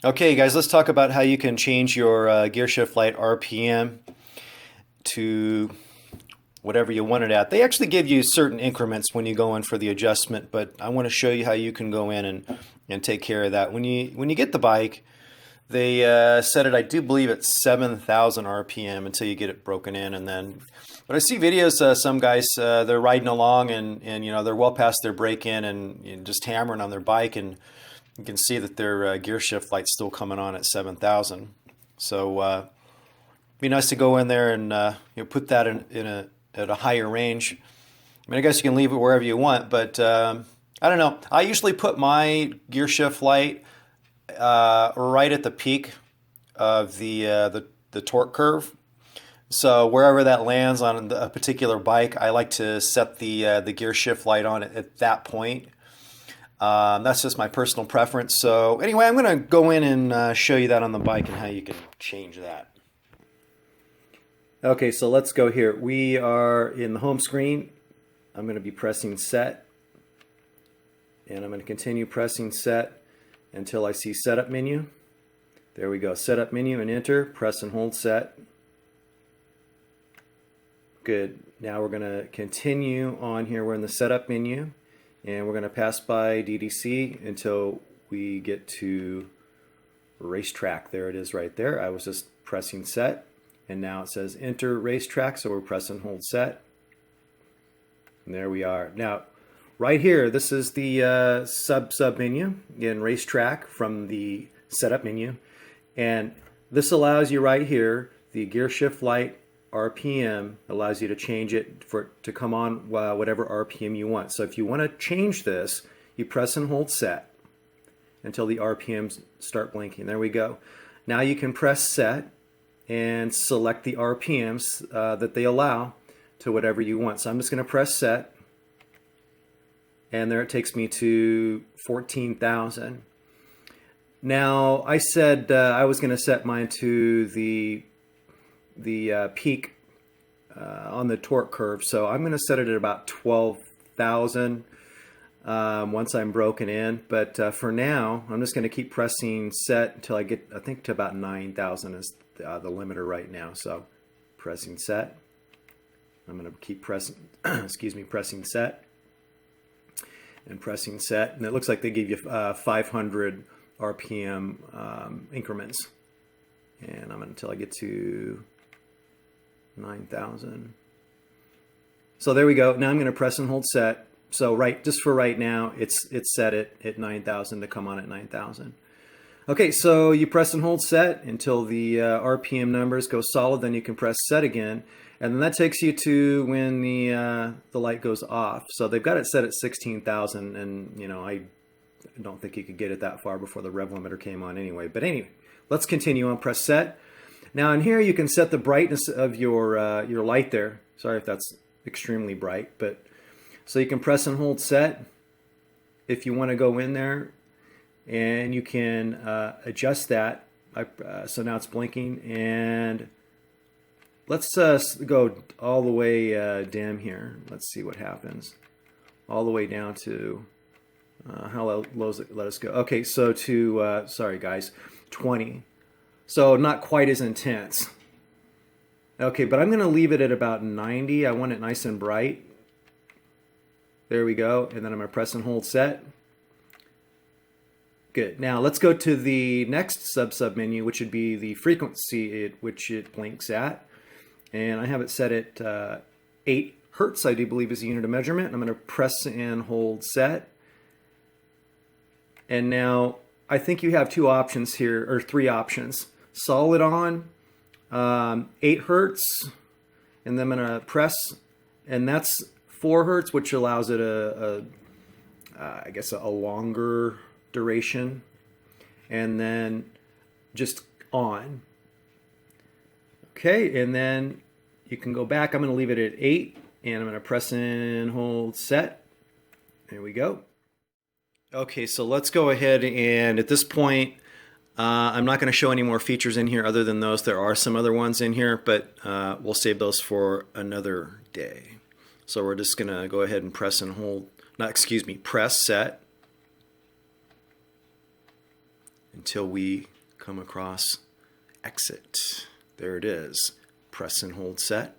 Okay, guys, let's talk about how you can change your gear shift light RPM to whatever you want it at. They actually give you certain increments when you go in for the adjustment, but I want to show you how you can go in and take care of that. When you get the bike, they set it, I do believe, at 7,000 RPM until you get it broken in, and then. But I see videos, some guys they're riding along and you know they're well past their break-in and just hammering on their bike, and you can see that their gear shift light's still coming on at 7,000. So it'd be nice to go in there and put that at a higher range. I mean, I guess you can leave it wherever you want, but I don't know. I usually put my gear shift light right at the peak of the torque curve. So wherever that lands on a particular bike, I like to set the gear shift light on it at that point. That's just my personal preference. So anyway, I'm going to go in and show you that on the bike and how you can change that. Okay, so let's go here. We are in the home screen. I'm going to be pressing set, and I'm going to continue pressing set until I see setup menu. There we go, setup menu, and enter, press and hold set. Good. Now we're going to continue on here. We're in the setup menu, and we're going to pass by DDC until we get to racetrack. There it is right there. I was just pressing set, and now it says enter racetrack, so we're pressing hold set. And there we are. Now, right here, this is the sub menu in racetrack from the setup menu, and this allows you right here, the gear shift light RPM allows you to change it to come on whatever RPM you want. So if you want to change this, you press and hold set until the RPMs start blinking. There we go. Now you can press set and select the RPMs that they allow to whatever you want. So I'm just going to press set, and there it takes me to 14,000. Now I said I was going to set mine to the peak on the torque curve, so I'm going to set it at about 12,000 once I'm broken in, but for now I'm just going to keep pressing set until I get, I think, to about 9,000 is the limiter right now. So pressing set, I'm going to keep pressing excuse me, pressing set and pressing set, and it looks like they give you 500 RPM increments, and I'm until I get to 9,000. So there we go. Now I'm going to press and hold set. So just for right now, it's set at 9,000 to come on at 9,000. Okay, so you press and hold set until the RPM numbers go solid. Then you can press set again, and then that takes you to when the light goes off. So they've got it set at 16,000, and you know I don't think you could get it that far before the rev limiter came on anyway. But anyway, let's continue on. Press set. Now in here you can set the brightness of your light there. Sorry if that's extremely bright, but so you can press and hold set if you want to go in there, and you can adjust that. So now it's blinking, and let's go all the way down here. Let's see what happens. All the way down to how low does it let us go? Okay, so to sorry guys, 20. So not quite as intense. Okay, but I'm going to leave it at about 90. I want it nice and bright. There we go. And then I'm going to press and hold set. Good. Now let's go to the next sub menu, which would be the frequency at which it blinks at. And I have it set at 8 hertz, I do believe is the unit of measurement. I'm going to press and hold set. And now I think you have 2 options here, or 3 options. Solid on, 8 hertz, and then I'm going to press, and that's 4 hertz, which allows it I guess a longer duration, and then just on. Okay, and then you can go back. I'm going to leave it at 8, and I'm going to press and hold set. There we go. Okay, so let's go ahead, and at this point, I'm not going to show any more features in here other than those. There are some other ones in here, but we'll save those for another day. So we're just going to go ahead and press and hold, press set until we come across exit. There it is. Press and hold set.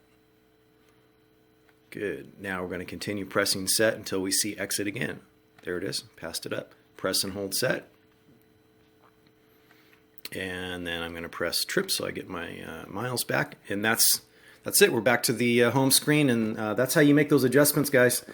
Good. Now we're going to continue pressing set until we see exit again. There it is. Passed it up. Press and hold set. And then I'm going to press trip so I get my miles back. And that's it. We're back to the home screen, and that's how you make those adjustments, guys.